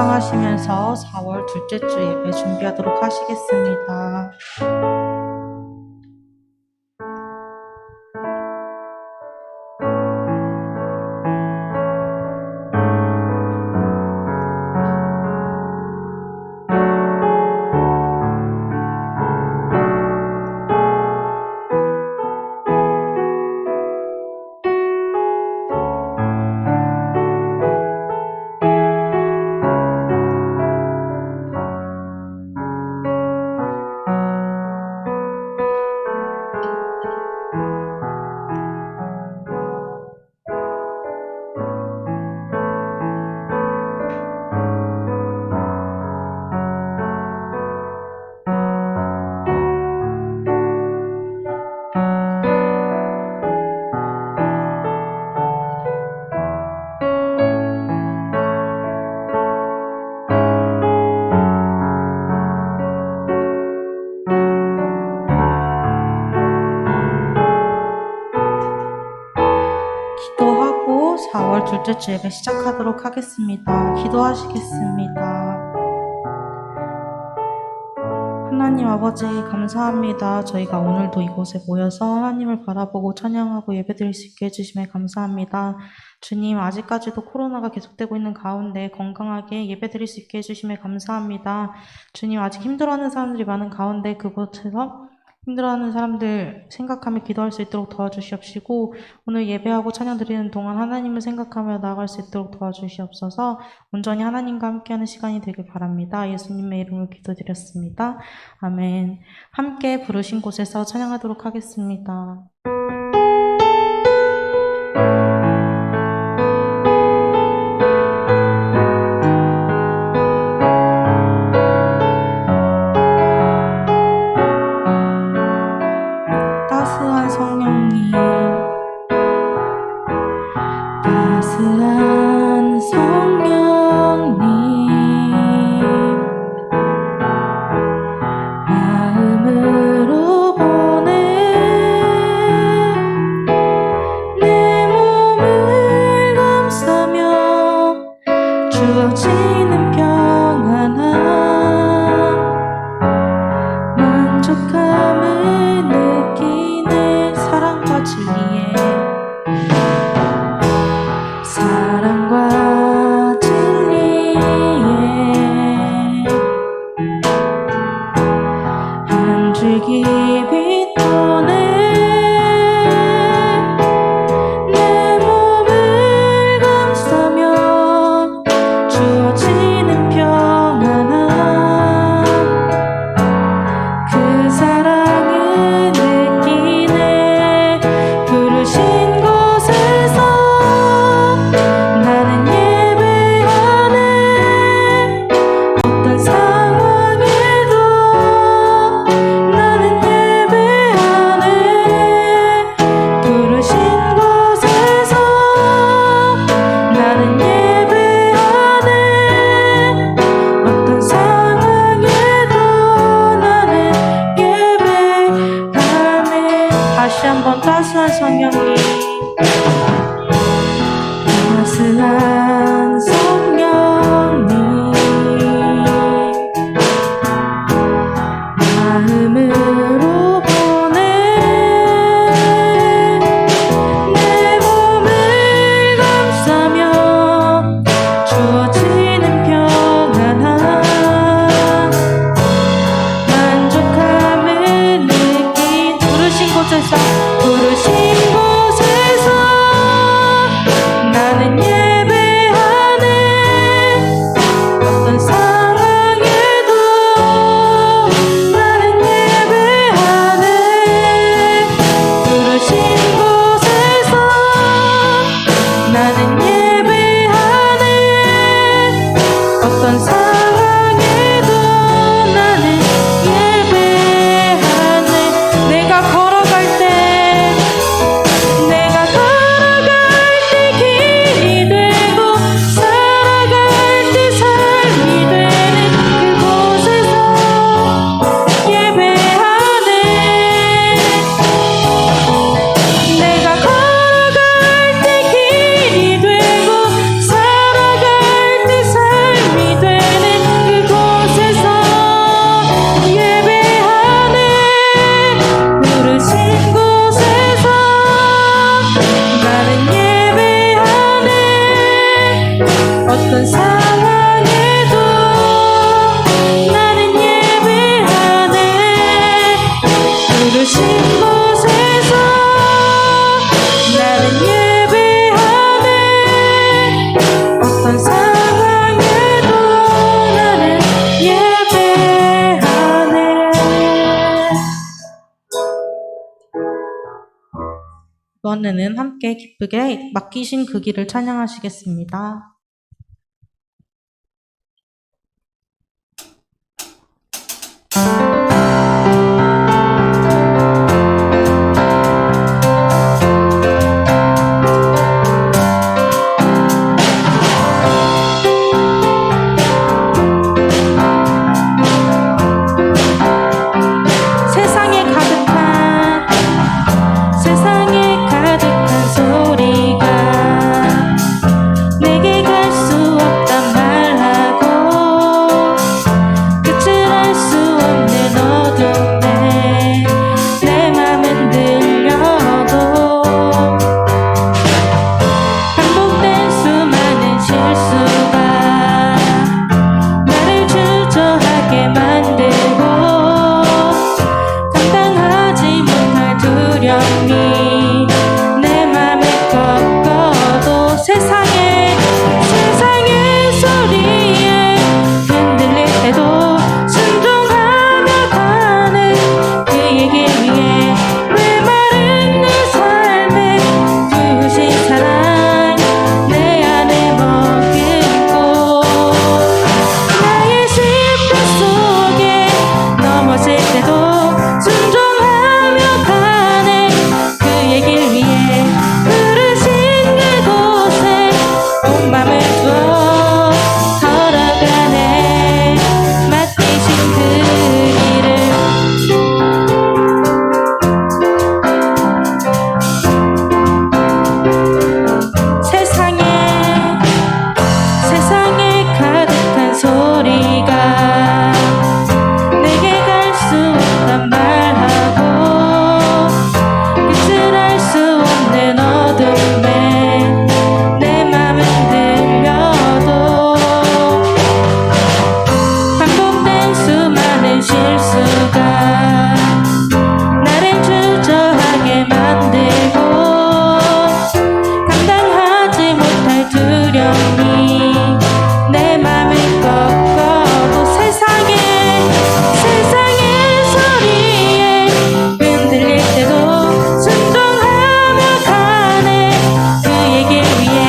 묵상하시면서 4월 둘째 주 예배 준비하도록 하시겠습니다. 기도하고 4월 둘째 주 예배 시작하도록 하겠습니다. 기도하시겠습니다. 하나님 아버지 감사합니다. 저희가 오늘도 이곳에 모여서 하나님을 바라보고 찬양하고 예배드릴 수 있게 해주심에 감사합니다. 주님, 아직까지도 코로나가 계속되고 있는 가운데 건강하게 예배드릴 수 있게 해주심에 감사합니다. 주님, 아직 힘들어하는 사람들이 많은 가운데 그곳에서 힘들어하는 사람들 생각하며 기도할 수 있도록 도와주시옵시고, 오늘 예배하고 찬양 드리는 동안 하나님을 생각하며 나아갈 수 있도록 도와주시옵소서. 온전히 하나님과 함께하는 시간이 되길 바랍니다. 예수님의 이름으로 기도드렸습니다. 아멘. 함께 부르신 곳에서 찬양하도록 하겠습니다. 따스한 성령님, 따스한 성령님, 마음으로 보내 내 몸을 감싸며 주어지는 평안함, 만족함을 느끼는 사랑과 진리에, 사랑과 진리에 한 줄기 빛 보내 내 몸을 감싸며 주어지는 이번에는 함께 기쁘게 맡기신 그 길을 찬양하시겠습니다. 세상에 가득한 소리가 내게 갈 수 없단 말하고 끝을 알 수 없는 어둠에 내 맘은 들려도 반복된 수많은 실수가 나를 주저하게 만들고 감당하지 못할 두려움이 내 맘을 꺾어도 세상의 소리에 흔들릴 때도 순종하며 가는 그의 길 위에 메마른 내 삶에 부으신 사랑 내 안에 머금고 나의 실패 속에 넘어질 때도 순종하며 가네 그의 길 위에 부르신 그곳에 온 맘을 두어 걸어가네 맡기신 그 길을 세상에 가득한 소리가 내게 갈 수 없단 말하고 끝을 알 수 없는 어둠에 내 맘은 들려도 반복된 수많은 실수가 나를 주저하게 만들고 감당하지 못할 두려움이 내 맘을 꺾어도 세상의 소리에 흔들릴 때도 순종하며 가네 그의 길 위에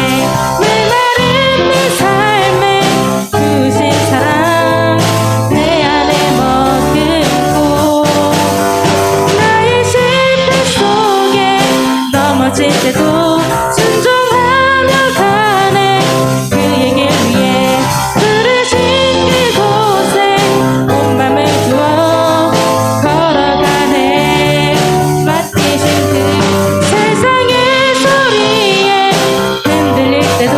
메마른 내 삶에 부으신 사랑 내 안에 머금고 나의 실패 속에 넘어질 때도 순종하며 가네 그의 길 위에 부르신 그곳에 온 맘을 두어 걸어가네 맡기신 그 세상의 소리에 흔들릴 때도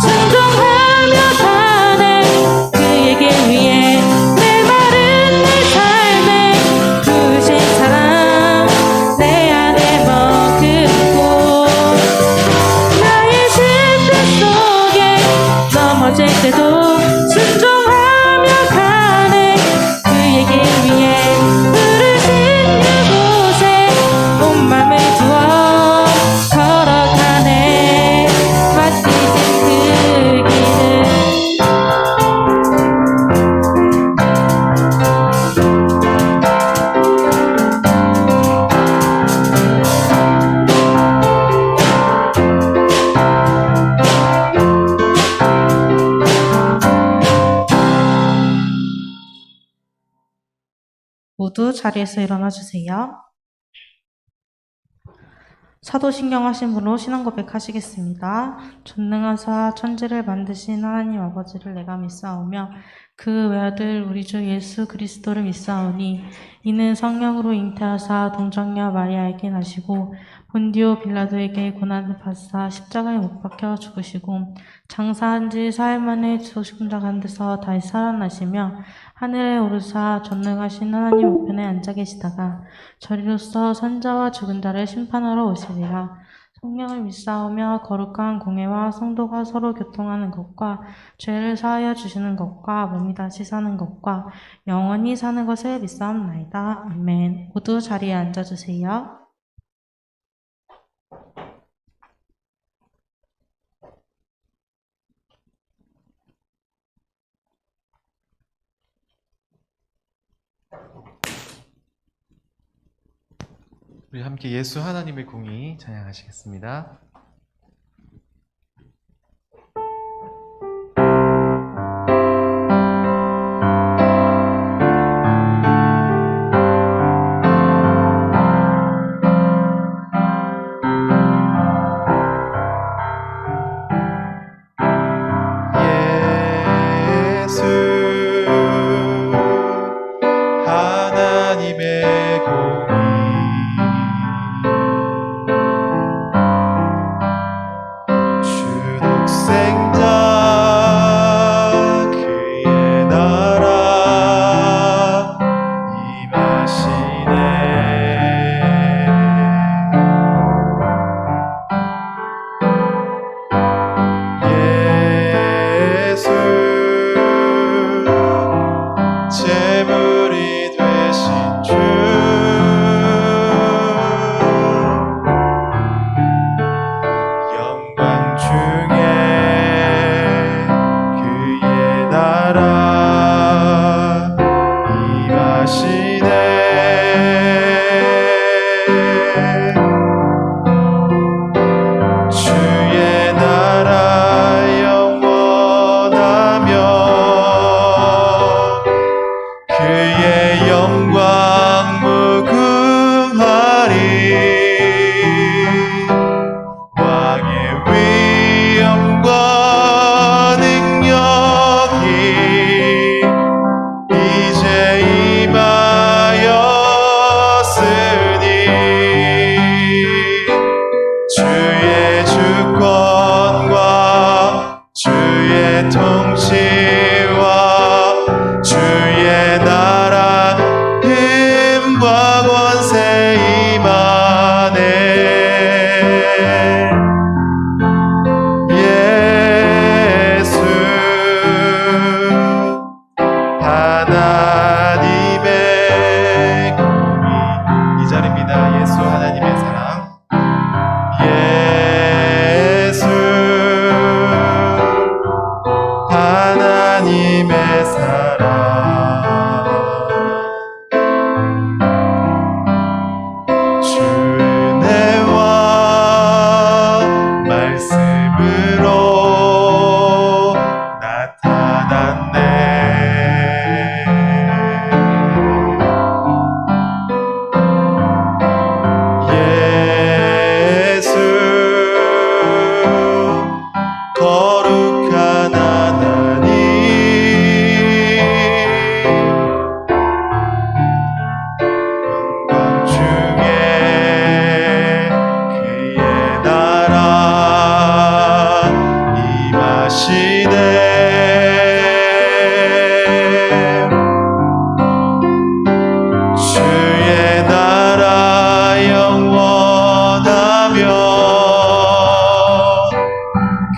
순종하며 가네 그의 길 위에 메마른 내 삶에 부으신 사랑 내 안에 머금고 나의 실패 속에 넘어질 때도 순종하며 가네 그의 길 위에 부르신 그곳에 온 맘을 두어 걸어가네 맡기신 그 길을 모두 자리에서 일어나 주세요. 사도신경 하심으로 신앙 고백하시겠습니다. 전능하사 천지를 만드신 하나님 아버지를 내가 믿사오며 그 외아들 우리 주 예수 그리스도를 믿사오니 이는 성령으로 잉태하사 동정녀 마리아에게 나시고 본디오 빌라도에게 고난을 받사 십자가에 못 박혀 죽으시고 장사한 지 사흘 만에 소식자 가운데서 다시 살아나시며 하늘에 오르사 전능하신 하나님 우편에 앉아 계시다가 저리로서 선자와 죽은 자를 심판하러 오시리라. 성령을 믿사오며 거룩한 공회와 성도가 서로 교통하는 것과 죄를 사하여 주시는 것과 몸이 다시 사는 것과 영원히 사는 것을 믿사옵나이다. 아멘. 모두 자리에 앉아주세요. 우리 함께 예수 하나님의 공의 찬양하시겠습니다. 예수 하나님의 공의 주 독생자 그의 나라 임하시네. 예수 제물이 되신 주 영광 중에 그의 나라 임하시네. 주의 나라 영원하며 그의 영광 무궁하리. 왕의 위엄과 능력이 이제 임하였으니 주의 주권과 주의 통치와 주의 나라 힘과 권세 임하네. 예수 하나님의 공의. 이 자리입니다. 예수 하나님의 사랑. 예수 하나님의 사랑. 주 은혜와 말씀으로 나타났네. 예수 거룩한 하나님 영광 중에 그의 나라 임하시네. 주의 나라 영원하며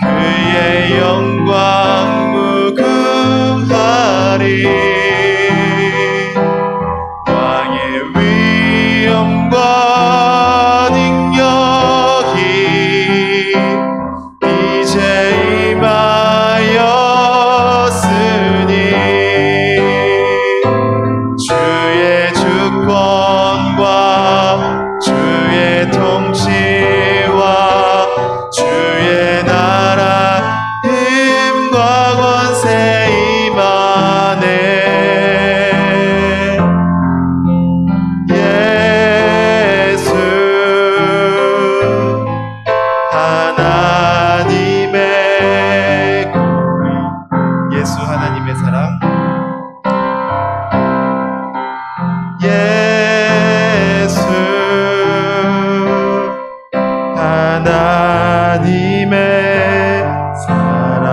그의 영광 무궁하리. 왕의 위엄과 능력이 이제 임하였으니 주의 주권과 주의 통치와 주의 나라 힘과 권세 임하네. 예수 하나님의 공의. 예수 하나님의 사랑. 예수 하나님의 사랑.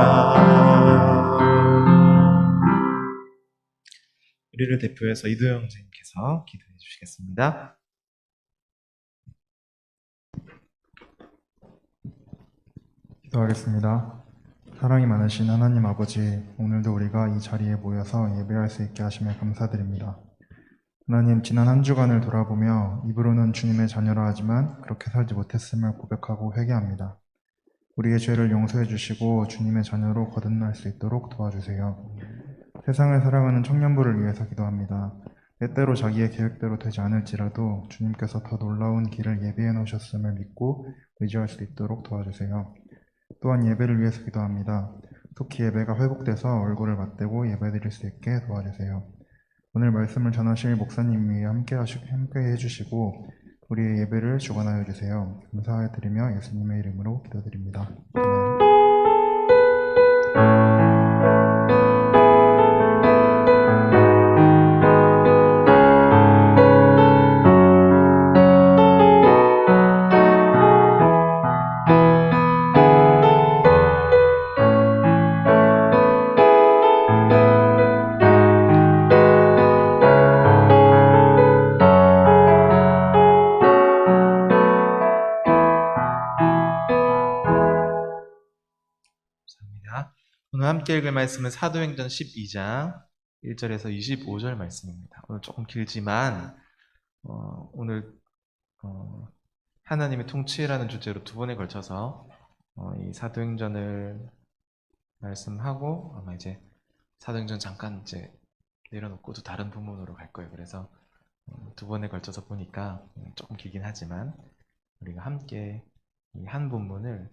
우리를 대표해서 이도영 선생님께서 기도해 주시겠습니다. 기도하겠습니다. 사랑이 많으신 하나님 아버지, 오늘도 우리가 이 자리에 모여서 예배할 수 있게 하심에 감사드립니다. 하나님, 지난 한 주간을 돌아보며 입으로는 주님의 자녀라 하지만 그렇게 살지 못했음을 고백하고 회개합니다. 우리의 죄를 용서해 주시고 주님의 자녀로 거듭날 수 있도록 도와주세요. 세상을 살아가는 청년부를 위해서 기도합니다. 때때로 자기의 계획대로 되지 않을지라도 주님께서 더 놀라운 길을 예비해 놓으셨음을 믿고 의지할 수 있도록 도와주세요. 또한 예배를 위해서 기도합니다. 속히 예배가 회복돼서 얼굴을 맞대고 예배드릴 수 있게 도와주세요. 오늘 말씀을 전하실 목사님이 함께 해주시고 우리의 예배를 주관하여 주세요. 감사드리며 예수님의 이름으로 기도드립니다. 아멘. 감사합니다. 오늘 함께 읽을 말씀은 사도행전 12장 1절에서 25절 말씀입니다. 오늘 조금 길지만 오늘 하나님의 통치라는 주제로 두 번에 걸쳐서 이 사도행전을 말씀하고 아마 이제 사도행전 잠깐 이제 내려놓고 또 다른 부문으로 갈 거예요. 그래서 두 번에 걸쳐서 보니까 조금 길긴 하지만 우리가 함께 이 한 본문을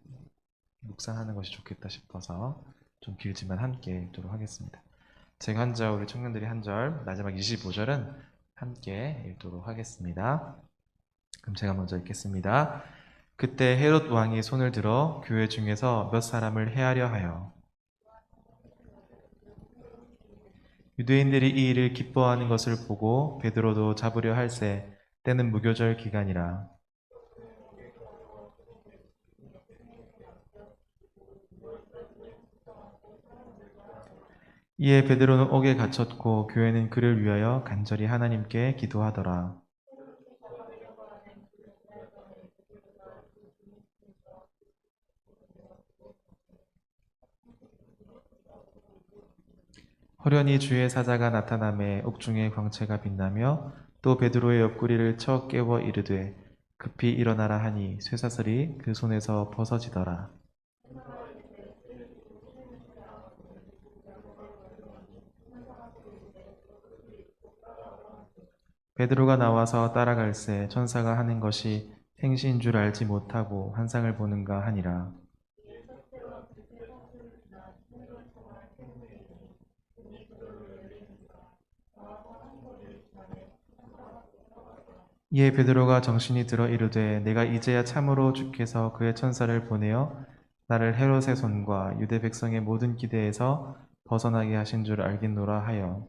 묵상하는 것이 좋겠다 싶어서 좀 길지만 함께 읽도록 하겠습니다. 제가 한 절, 우리 청년들이 한 절, 마지막 25절은 함께 읽도록 하겠습니다. 그럼 제가 먼저 읽겠습니다. 그때 헤롯 왕이 손을 들어 교회 중에서 몇 사람을 해하려 하여 유대인들이 이 일을 기뻐하는 것을 보고 베드로도 잡으려 할새 때는 무교절 기간이라. 이에 베드로는 옥에 갇혔고 교회는 그를 위하여 간절히 하나님께 기도하더라. 호련히 주의 사자가 나타나매 옥중에 광채가 빛나며 또 베드로의 옆구리를 쳐 깨워 이르되 급히 일어나라 하니 쇠사슬이 그 손에서 벗어지더라. 베드로가 나와서 따라갈새 천사가 하는 것이 생시인 줄 알지 못하고 환상을 보는가 하니라. 이에 베드로가 정신이 들어 이르되 내가 이제야 참으로 주께서 그의 천사를 보내어 나를 헤롯의 손과 유대 백성의 모든 기대에서 벗어나게 하신 줄 알겠노라 하여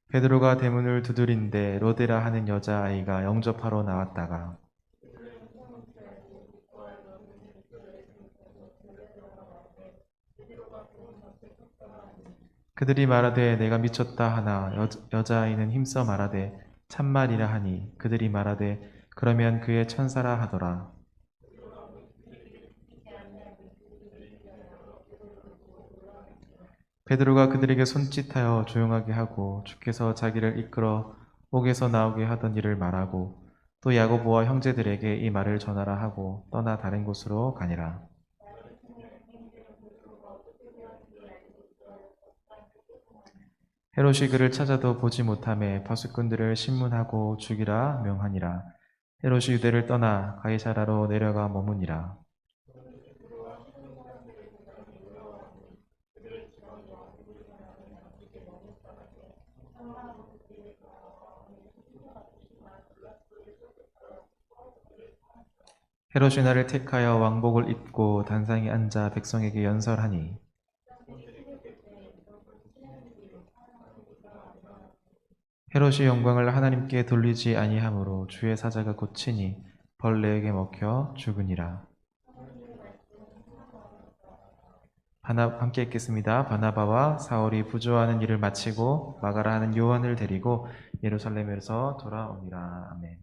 베드로가 대문을 두드린데 로데라 하는 여자아이가 영접하러 나왔다가 그들이 말하되 내가 미쳤다 하나 여자아이는 힘써 말하되 참말이라 하니 그들이 말하되 그러면 그의 천사라 하더라. 베드로가 그들에게 손짓하여 조용하게 하고 주께서 자기를 이끌어 옥에서 나오게 하던 일을 말하고 또 야고보와 형제들에게 이 말을 전하라 하고 떠나 다른 곳으로 가니라. 헤롯이 그를 찾아도 보지 못하매 파수꾼들을 신문하고 죽이라 명하니라. 헤롯이 유대를 떠나 가이사라로 내려가 머무니라. 헤롯이 나를 택하여 왕복을 입고 단상에 앉아 백성에게 연설하니 헤롯이 영광을 하나님께 돌리지 아니하므로 주의 사자가 고치니 벌레에게 먹혀 죽으니라. 함께 읽겠습니다. 바나바와 사울이 부조하는 일을 마치고 마가라 하는 요한을 데리고 예루살렘에서 돌아오니라. 아멘.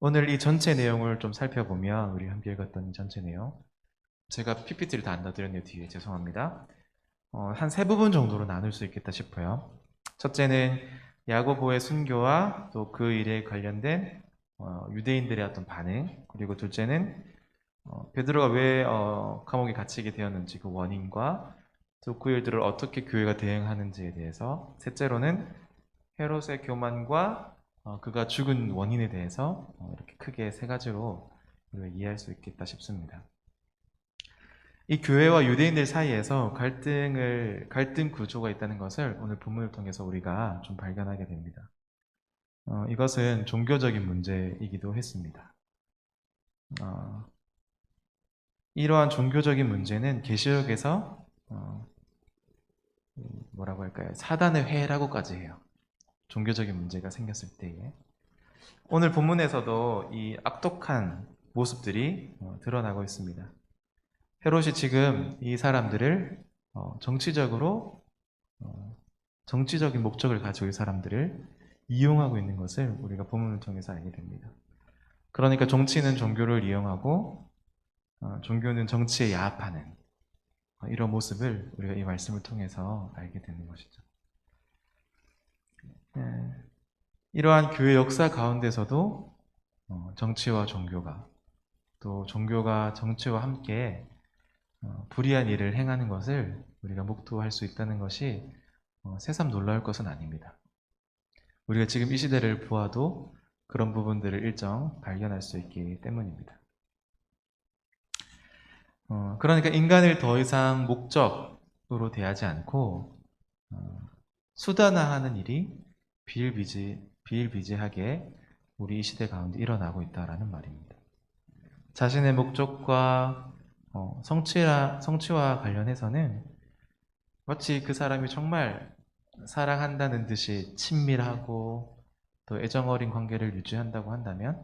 오늘 이 전체 내용을 좀 살펴보면 우리 함께 읽었던 이 전체 내용 제가 PPT를 다 안 넣어드렸네요. 뒤에 죄송합니다. 한 세 부분 정도로 나눌 수 있겠다 싶어요. 첫째는 야고보의 순교와 또 그 일에 관련된 유대인들의 어떤 반응, 그리고 둘째는 베드로가 왜 감옥에 갇히게 되었는지 그 원인과 또 그 일들을 어떻게 교회가 대응하는지에 대해서, 셋째로는 헤롯의 교만과 그가 죽은 원인에 대해서 이렇게 크게 세 가지로 우리가 이해할 수 있겠다 싶습니다. 이 교회와 유대인들 사이에서 갈등 구조가 있다는 것을 오늘 본문을 통해서 우리가 좀 발견하게 됩니다. 이것은 종교적인 문제이기도 했습니다. 이러한 종교적인 문제는 계시록에서 뭐라고 할까요? 사단의 회라고까지 해요. 종교적인 문제가 생겼을 때에. 오늘 본문에서도 이 악독한 모습들이 드러나고 있습니다. 헤롯이 지금 이 사람들을 정치적인 목적을 가지고 이 사람들을 이용하고 있는 것을 우리가 본문을 통해서 알게 됩니다. 그러니까 정치는 종교를 이용하고 종교는 정치에 야합하는 이런 모습을 우리가 이 말씀을 통해서 알게 되는 것이죠. 이러한 교회 역사 가운데서도 정치와 종교가, 또 종교가 정치와 함께 불의한 일을 행하는 것을 우리가 목도할 수 있다는 것이 새삼 놀라울 것은 아닙니다. 우리가 지금 이 시대를 보아도 그런 부분들을 일정 발견할 수 있기 때문입니다. 그러니까 인간을 더 이상 목적으로 대하지 않고 수단화하는 일이 비일비재하게 우리 이 시대 가운데 일어나고 있다라는 말입니다. 자신의 목적과 성취와 관련해서는 마치 그 사람이 정말 사랑한다는 듯이 친밀하고 또 애정 어린 관계를 유지한다고 한다면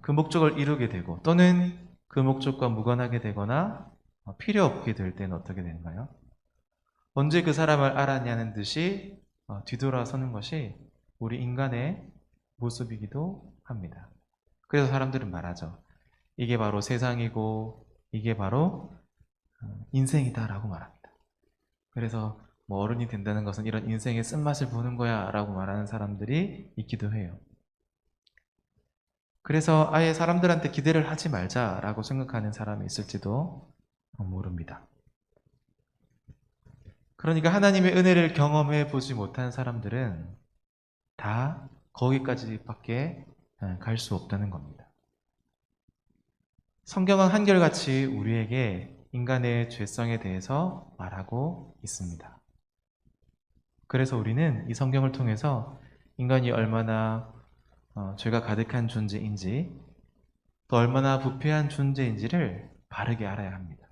그 목적을 이루게 되고 또는 그 목적과 무관하게 되거나 필요 없게 될 때는 어떻게 되는가요? 언제 그 사람을 알았냐는 듯이 뒤돌아서는 것이 우리 인간의 모습이기도 합니다. 그래서 사람들은 말하죠. 이게 바로 세상이고 이게 바로 인생이다라고 말합니다. 그래서 뭐 어른이 된다는 것은 이런 인생의 쓴맛을 보는 거야 라고 말하는 사람들이 있기도 해요. 그래서 아예 사람들한테 기대를 하지 말자라고 생각하는 사람이 있을지도 모릅니다. 그러니까 하나님의 은혜를 경험해 보지 못한 사람들은 다 거기까지밖에 갈 수 없다는 겁니다. 성경은 한결같이 우리에게 인간의 죄성에 대해서 말하고 있습니다. 그래서 우리는 이 성경을 통해서 인간이 얼마나 죄가 가득한 존재인지 또 얼마나 부패한 존재인지를 바르게 알아야 합니다.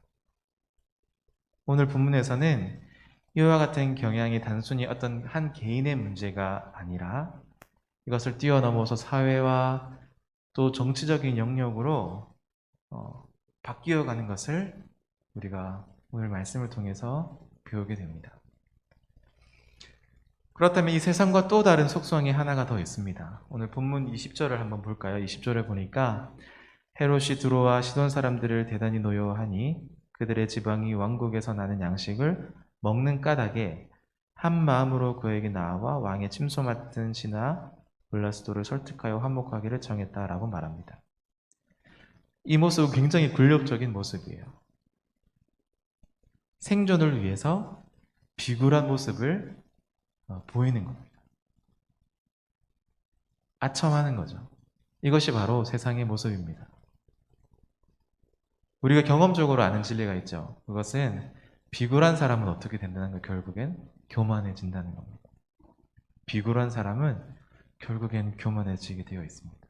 오늘 본문에서는 이와 같은 경향이 단순히 어떤 한 개인의 문제가 아니라 이것을 뛰어넘어서 사회와 또 정치적인 영역으로 바뀌어가는 것을 우리가 오늘 말씀을 통해서 배우게 됩니다. 그렇다면 이 세상과 또 다른 속성이 하나가 더 있습니다. 오늘 본문 20절을 한번 볼까요? 20절에 보니까 헤롯이 들어와 시돈 사람들을 대단히 노여워하니 그들의 지방이 왕국에서 나는 양식을 먹는 까닭에 한 마음으로 그에게 나와 왕의 침소 맡은 신하 블라스도를 설득하여 화목하기를 정했다라고 말합니다. 이 모습은 굉장히 굴욕적인 모습이에요. 생존을 위해서 비굴한 모습을 보이는 겁니다. 아첨하는 거죠. 이것이 바로 세상의 모습입니다. 우리가 경험적으로 아는 진리가 있죠. 그것은 비굴한 사람은 어떻게 된다는 거, 결국엔 교만해진다는 겁니다. 비굴한 사람은 결국엔 교만해지게 되어 있습니다.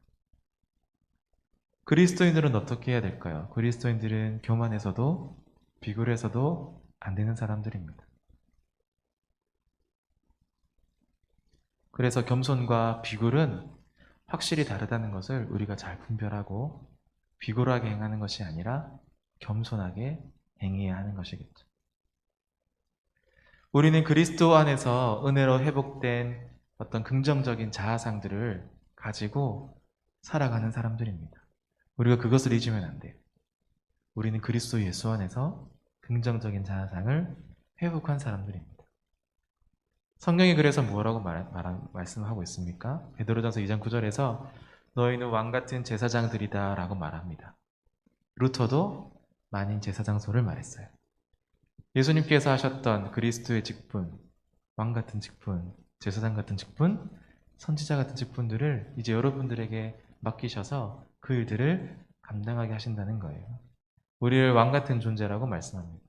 그리스도인들은 어떻게 해야 될까요? 그리스도인들은 교만해서도 비굴해서도 안 되는 사람들입니다. 그래서 겸손과 비굴은 확실히 다르다는 것을 우리가 잘 분별하고 비굴하게 행하는 것이 아니라 겸손하게 행해야 하는 것이겠죠. 우리는 그리스도 안에서 은혜로 회복된 어떤 긍정적인 자아상들을 가지고 살아가는 사람들입니다. 우리가 그것을 잊으면 안 돼요. 우리는 그리스도 예수 안에서 긍정적인 자아상을 회복한 사람들입니다. 성경이 그래서 뭐라고 말씀하고 있습니까? 베드로전서 2장 9절에서 너희는 왕같은 제사장들이다 라고 말합니다. 루터도 만인 제사장소를 말했어요. 예수님께서 하셨던 그리스도의 직분, 왕 같은 직분, 제사장 같은 직분, 선지자 같은 직분들을 이제 여러분들에게 맡기셔서 그 일들을 감당하게 하신다는 거예요. 우리를 왕 같은 존재라고 말씀합니다.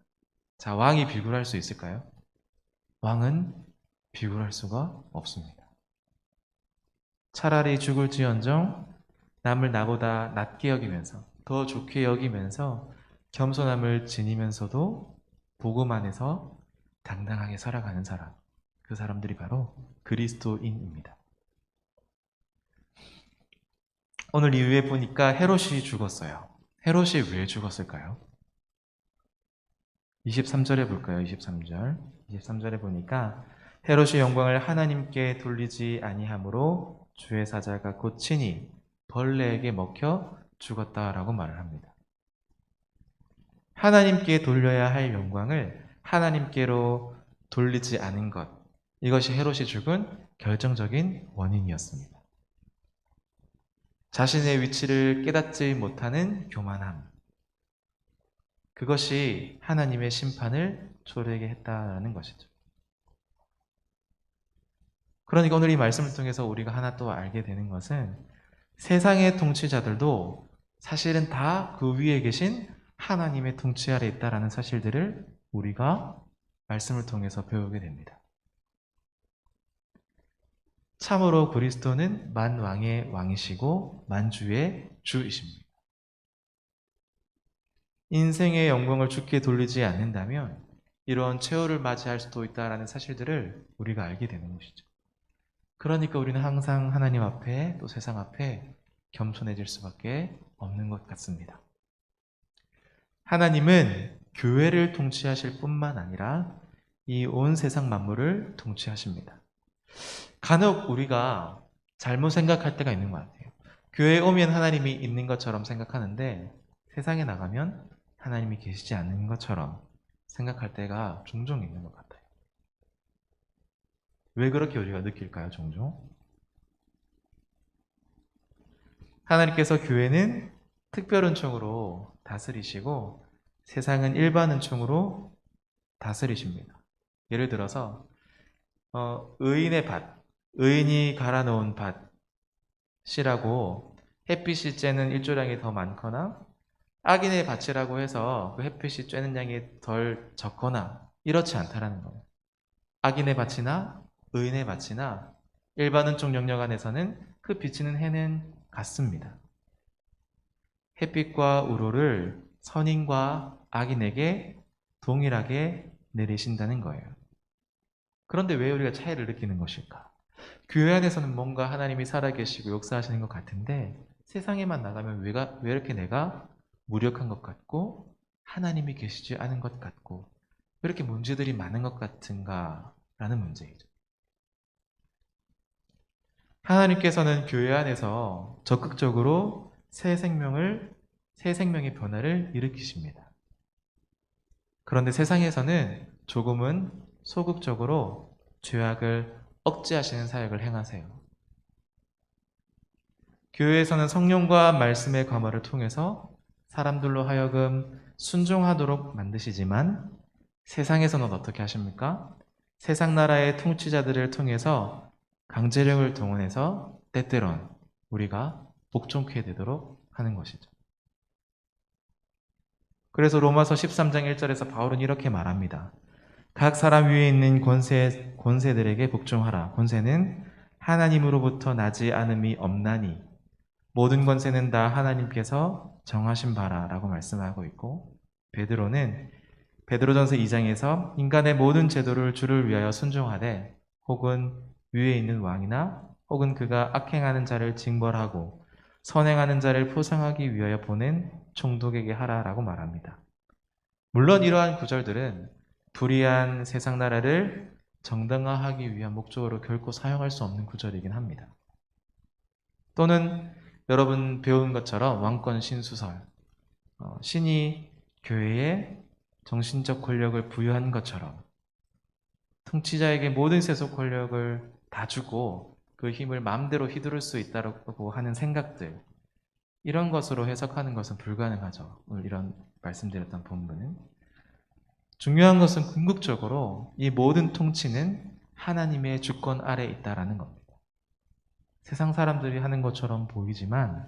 자, 왕이 비굴할 수 있을까요? 왕은 비굴할 수가 없습니다. 차라리 죽을지언정 남을 나보다 낮게 여기면서 더 좋게 여기면서 겸손함을 지니면서도 복음 안에서 당당하게 살아가는 사람, 그 사람들이 바로 그리스도인입니다. 오늘 이후에 보니까 헤롯이 죽었어요. 헤롯이 왜 죽었을까요? 23절에 볼까요? 23절. 23절에 보니까 헤롯이 영광을 하나님께 돌리지 아니하므로 주의 사자가 곧 친히 벌레에게 먹혀 죽었다라고 말을 합니다. 하나님께 돌려야 할 영광을 하나님께로 돌리지 않은 것, 이것이 헤롯이 죽은 결정적인 원인이었습니다. 자신의 위치를 깨닫지 못하는 교만함, 그것이 하나님의 심판을 초래하게 했다는 것이죠. 그러니까 오늘 이 말씀을 통해서 우리가 하나 또 알게 되는 것은 세상의 통치자들도 사실은 다 그 위에 계신 하나님의 통치 아래 있다라는 사실들을 우리가 말씀을 통해서 배우게 됩니다. 참으로 그리스도는 만왕의 왕이시고 만주의 주이십니다. 인생의 영광을 주께 돌리지 않는다면 이런 최후를 맞이할 수도 있다라는 사실들을 우리가 알게 되는 것이죠. 그러니까 우리는 항상 하나님 앞에 또 세상 앞에 겸손해질 수밖에 없는 것 같습니다. 하나님은 교회를 통치하실 뿐만 아니라 이 온 세상 만물을 통치하십니다. 간혹 우리가 잘못 생각할 때가 있는 것 같아요. 교회에 오면 하나님이 있는 것처럼 생각하는데 세상에 나가면 하나님이 계시지 않는 것처럼 생각할 때가 종종 있는 것 같아요. 왜 그렇게 우리가 느낄까요, 종종? 하나님께서 교회는 특별 은총으로 다스리시고 세상은 일반 은총으로 다스리십니다. 예를 들어서 의인의 밭, 의인이 갈아놓은 밭이라고 햇빛이 쬐는 일조량이 더 많거나 악인의 밭이라고 해서 그 햇빛이 쬐는 양이 덜 적거나 이렇지 않다라는 거예요. 악인의 밭이나 의인의 밭이나 일반 은총 영역 안에서는 그 비치는 해는 같습니다. 햇빛과 우로를 선인과 악인에게 동일하게 내리신다는 거예요. 그런데 왜 우리가 차이를 느끼는 것일까? 교회 안에서는 뭔가 하나님이 살아계시고 역사하시는 것 같은데 세상에만 나가면 왜 이렇게 내가 무력한 것 같고 하나님이 계시지 않은 것 같고 왜 이렇게 문제들이 많은 것 같은가 라는 문제이죠. 하나님께서는 교회 안에서 적극적으로 새 생명의 변화를 일으키십니다. 그런데 세상에서는 조금은 소극적으로 죄악을 억제하시는 사역을 행하세요. 교회에서는 성령과 말씀의 감화를 통해서 사람들로 하여금 순종하도록 만드시지만 세상에서는 어떻게 하십니까? 세상 나라의 통치자들을 통해서 강제력을 동원해서 때때론 우리가 복종케 되도록 하는 것이죠. 그래서 로마서 13장 1절에서 바울은 이렇게 말합니다. 각 사람 위에 있는 권세들에게 복종하라. 권세는 하나님으로부터 나지 않음이 없나니 모든 권세는 다 하나님께서 정하신 바라라고 말씀하고 있고 베드로는 베드로전서 2장에서 인간의 모든 제도를 주를 위하여 순종하되 혹은 위에 있는 왕이나 혹은 그가 악행하는 자를 징벌하고 선행하는 자를 포상하기 위하여 보낸 총독에게 하라라고 말합니다. 물론 이러한 구절들은 불의한 세상 나라를 정당화하기 위한 목적으로 결코 사용할 수 없는 구절이긴 합니다. 또는 여러분 배운 것처럼 왕권 신수설, 신이 교회에 정신적 권력을 부여한 것처럼 통치자에게 모든 세속 권력을 다 주고 그 힘을 마음대로 휘두를 수 있다고 하는 생각들, 이런 것으로 해석하는 것은 불가능하죠. 오늘 이런 말씀드렸던 본문은. 중요한 것은 궁극적으로 이 모든 통치는 하나님의 주권 아래 있다라는 겁니다. 세상 사람들이 하는 것처럼 보이지만,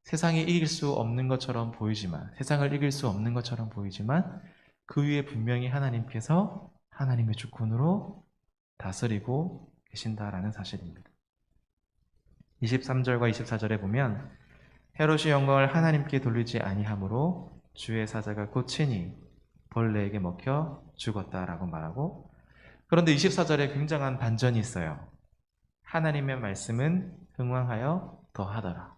세상이 이길 수 없는 것처럼 보이지만, 세상을 이길 수 없는 것처럼 보이지만, 그 위에 분명히 하나님께서 하나님의 주권으로 다스리고 계신다라는 사실입니다. 23절과 24절에 보면 헤롯이 영광을 하나님께 돌리지 아니하므로 주의 사자가 고치니 벌레에게 먹혀 죽었다라고 말하고, 그런데 24절에 굉장한 반전이 있어요. 하나님의 말씀은 흥왕하여 더하더라.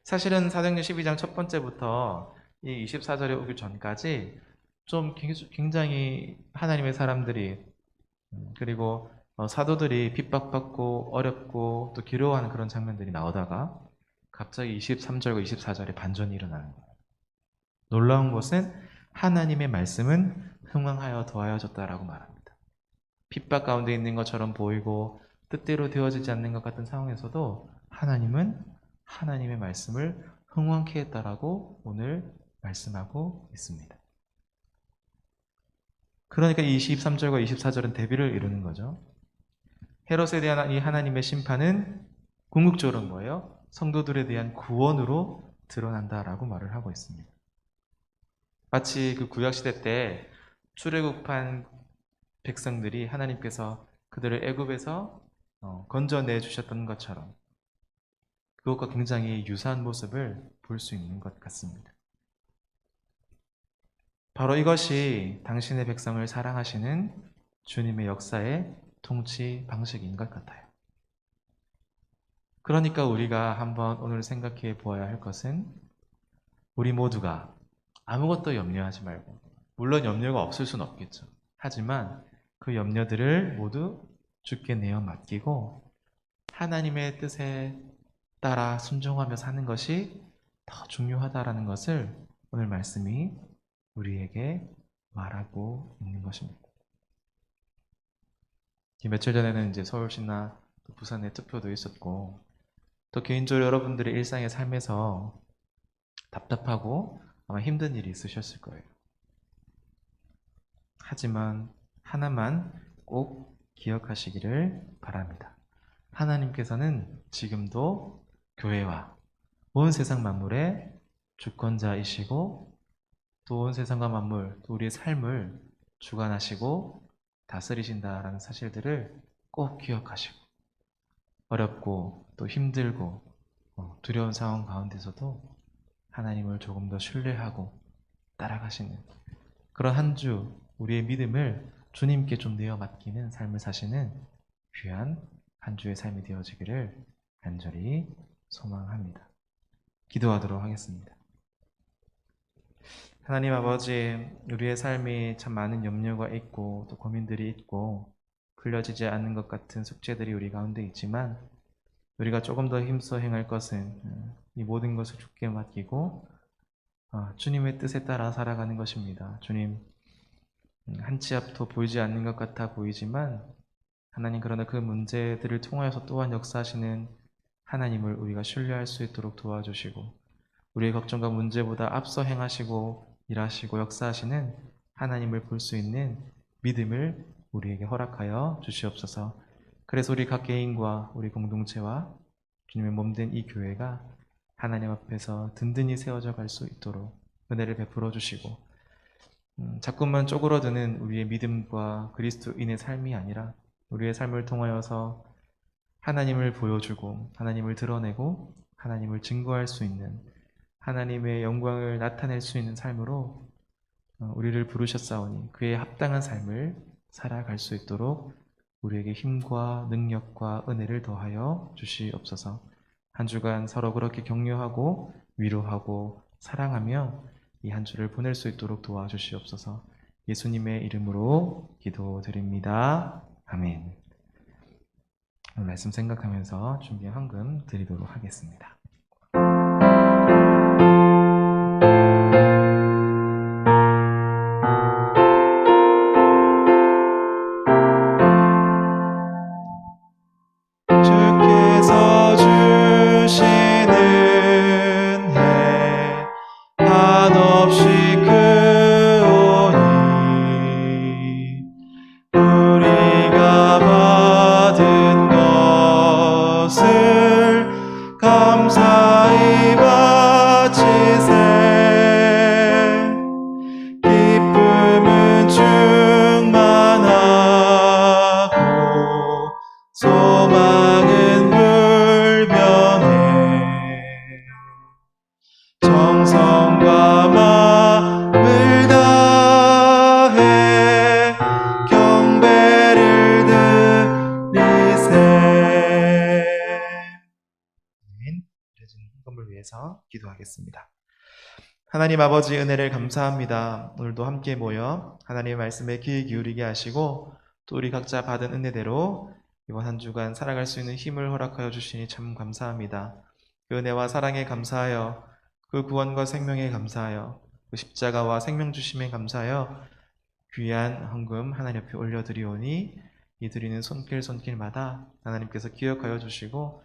사실은 사도행전 12장 첫 번째부터 이 24절에 오기 전까지 좀 굉장히 하나님의 사람들이 그리고 사도들이 핍박받고 어렵고 또 기로워하는 그런 장면들이 나오다가 갑자기 23절과 24절에 반전이 일어나는 거예요. 놀라운 것은 하나님의 말씀은 흥왕하여 더하여졌다라고 말합니다. 핍박 가운데 있는 것처럼 보이고 뜻대로 되어지지 않는 것 같은 상황에서도 하나님은 하나님의 말씀을 흥왕케 했다라고 오늘 말씀하고 있습니다. 그러니까 23절과 24절은 대비를 이루는 거죠. 헤롯에 대한 이 하나님의 심판은 궁극적으로 뭐예요? 성도들에 대한 구원으로 드러난다라고 말을 하고 있습니다. 마치 그 구약시대 때 출애굽한 백성들이 하나님께서 그들을 애굽에서 건져내 주셨던 것처럼 그것과 굉장히 유사한 모습을 볼 수 있는 것 같습니다. 바로 이것이 당신의 백성을 사랑하시는 주님의 역사의 통치 방식인 것 같아요. 그러니까 우리가 한번 오늘 생각해 보아야 할 것은 우리 모두가 아무것도 염려하지 말고, 물론 염려가 없을 수는 없겠죠. 하지만 그 염려들을 모두 주께 내어 맡기고 하나님의 뜻에 따라 순종하며 사는 것이 더 중요하다라는 것을 오늘 말씀이 우리에게 말하고 있는 것입니다. 며칠 전에는 이제 서울시나 부산에 투표도 있었고, 또 개인적으로 여러분들의 일상의 삶에서 답답하고 아마 힘든 일이 있으셨을 거예요. 하지만 하나만 꼭 기억하시기를 바랍니다. 하나님께서는 지금도 교회와 온 세상 만물의 주권자이시고 또 온 세상과 만물, 또 우리의 삶을 주관하시고 다스리신다라는 사실들을 꼭 기억하시고, 어렵고 또 힘들고 두려운 상황 가운데서도 하나님을 조금 더 신뢰하고 따라가시는 그런 한 주 우리의 믿음을 주님께 좀 내어 맡기는 삶을 사시는 귀한 한 주의 삶이 되어지기를 간절히 소망합니다. 기도하도록 하겠습니다. 하나님 아버지, 우리의 삶이 참 많은 염려가 있고 또 고민들이 있고 풀려지지 않는 것 같은 숙제들이 우리 가운데 있지만, 우리가 조금 더 힘써 행할 것은 이 모든 것을 주께 맡기고 주님의 뜻에 따라 살아가는 것입니다. 주님, 한 치 앞도 보이지 않는 것 같아 보이지만 하나님, 그러나 그 문제들을 통하여서 또한 역사하시는 하나님을 우리가 신뢰할 수 있도록 도와주시고, 우리의 걱정과 문제보다 앞서 행하시고 일하시고 역사하시는 하나님을 볼 수 있는 믿음을 우리에게 허락하여 주시옵소서. 그래서 우리 각 개인과 우리 공동체와 주님의 몸된 이 교회가 하나님 앞에서 든든히 세워져 갈 수 있도록 은혜를 베풀어 주시고, 자꾸만 쪼그러드는 우리의 믿음과 그리스도인의 삶이 아니라 우리의 삶을 통하여서 하나님을 보여주고 하나님을 드러내고 하나님을 증거할 수 있는, 하나님의 영광을 나타낼 수 있는 삶으로 우리를 부르셨사오니 그에 합당한 삶을 살아갈 수 있도록 우리에게 힘과 능력과 은혜를 더하여 주시옵소서. 한 주간 서로 그렇게 격려하고 위로하고 사랑하며 이 한 주를 보낼 수 있도록 도와주시옵소서. 예수님의 이름으로 기도드립니다. 아멘. 오늘 말씀 생각하면서 준비한 헌금 드리도록 하겠습니다. 주께서 주시는 기도하겠습니다. 하나님 아버지 은혜를 감사합니다. 오늘도 함께 모여 하나님의 말씀에 귀 기울이게 하시고 또 우리 각자 받은 은혜대로 이번 한 주간 살아갈 수 있는 힘을 허락하여 주시니 참 감사합니다. 그 은혜와 사랑에 감사하여 그 구원과 생명에 감사하여 그 십자가와 생명 주심에 감사하여 귀한 헌금 하나님 앞에 올려드리오니 이 드리는 손길마다 하나님께서 기억하여 주시고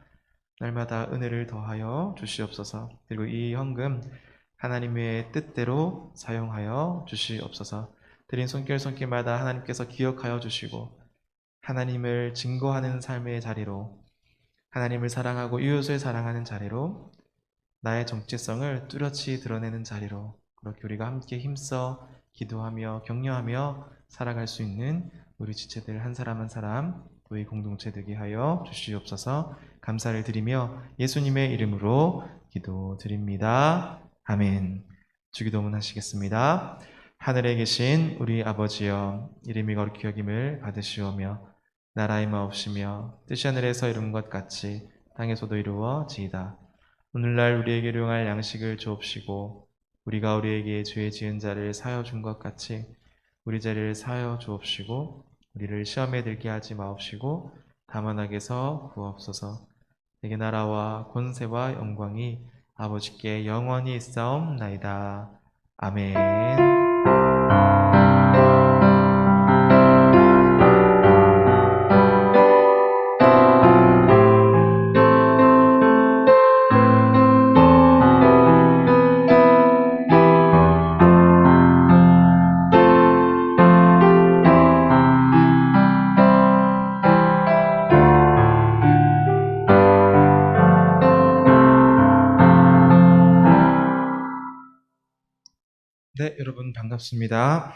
날마다 은혜를 더하여 주시옵소서. 그리고 이 헌금 하나님의 뜻대로 사용하여 주시옵소서. 드린 손길마다 하나님께서 기억하여 주시고 하나님을 증거하는 삶의 자리로, 하나님을 사랑하고 이웃을 사랑하는 자리로, 나의 정체성을 뚜렷이 드러내는 자리로 그렇게 우리가 함께 힘써 기도하며 격려하며 살아갈 수 있는 우리 지체들 한 사람 한 사람 또이 공동체 되게 하여 주시옵소서. 감사를 드리며 예수님의 이름으로 기도드립니다. 아멘. 주기도문 하시겠습니다. 하늘에 계신 우리 아버지여, 이름이 거룩히 여김을 받으시오며 나라의 마옵시며 뜻이 하늘에서 이룬 것 같이 땅에서도 이루어지이다. 오늘날 우리에게 일용할 양식을 주옵시고 우리가 우리에게 죄 지은 자를 사하여 준 것 같이 우리 죄를 사하여 주옵시고 우리를 시험에 들게 하지 마옵시고 다만 악에서 구하옵소서. 내게 나라와 권세와 영광이 아버지께 영원히 있사옵나이다. 아멘. 네, 여러분 반갑습니다.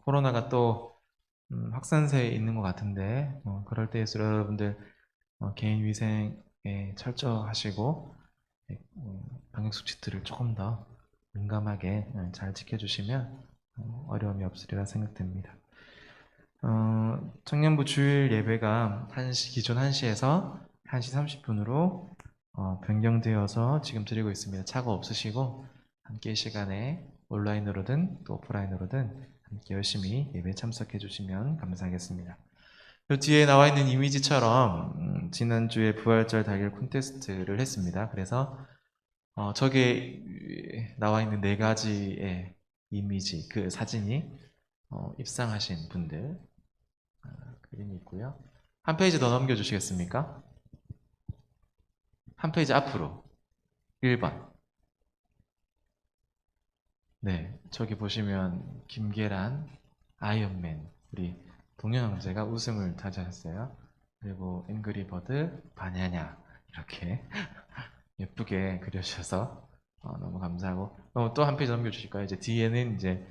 코로나가 또 확산세에 있는 것 같은데 그럴 때일수록 여러분들 개인 위생에 철저하시고 방역 수칙들을 조금 더 민감하게 잘 지켜주시면 어려움이 없으리라 생각됩니다. 청년부 주일 예배가 기존 1시에서 1시 30분으로 변경되어서 지금 드리고 있습니다. 차가 없으시고 함께 이 시간에 온라인으로든 또 오프라인으로든 함께 열심히 예배에 참석해 주시면 감사하겠습니다. 그 뒤에 나와 있는 이미지처럼 지난주에 부활절 달걀 콘테스트를 했습니다. 그래서 저게 나와 있는 4가지의 이미지, 그 사진이 입상하신 분들 그림이 있고요. 한 페이지 더 넘겨주시겠습니까? 한 페이지 앞으로 1번. 네, 저기 보시면 김계란, 아이언맨, 우리 동현 형제가 우승을 차지하셨어요. 그리고 앵그리버드, 바냐냐 이렇게 예쁘게 그려주셔서 너무 감사하고 또 한 페이지 넘겨주실까요? 이제 뒤에는 이제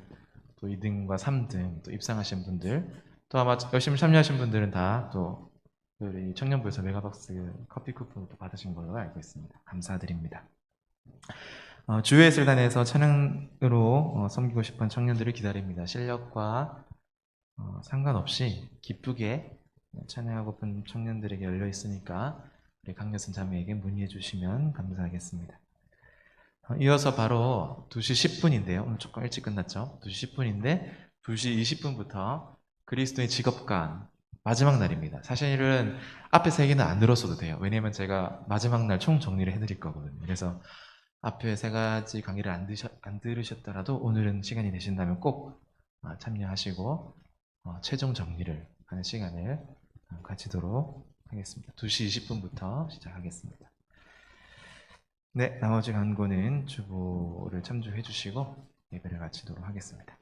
또 2등과 3등 또 입상하신 분들 또 아마 열심히 참여하신 분들은 다 또 우리 청년부에서 메가박스 커피 쿠폰도 받으신 걸로 알고 있습니다. 감사드립니다. 주회슬단에서 찬양으로 섬기고 싶은 청년들을 기다립니다. 실력과 상관없이 기쁘게 찬양하고픈 청년들에게 열려 있으니까 우리 강여순 자매에게 문의해 주시면 감사하겠습니다. 이어서 바로 2시 10분인데요. 오늘 조금 일찍 끝났죠? 2시 10분인데 2시 20분부터 그리스도의 직업관 마지막 날입니다. 사실은 앞에 3개는 안 들었어도 돼요. 왜냐면 제가 마지막 날 총 정리를 해드릴 거거든요. 그래서 앞에 3가지 강의를 안 들으셨더라도 오늘은 시간이 되신다면 꼭 참여하시고 최종 정리를 하는 시간을 가지도록 하겠습니다. 2시 20분부터 시작하겠습니다. 네, 나머지 간고는 주보를 참조해 주시고 예배를 마치도록 하겠습니다.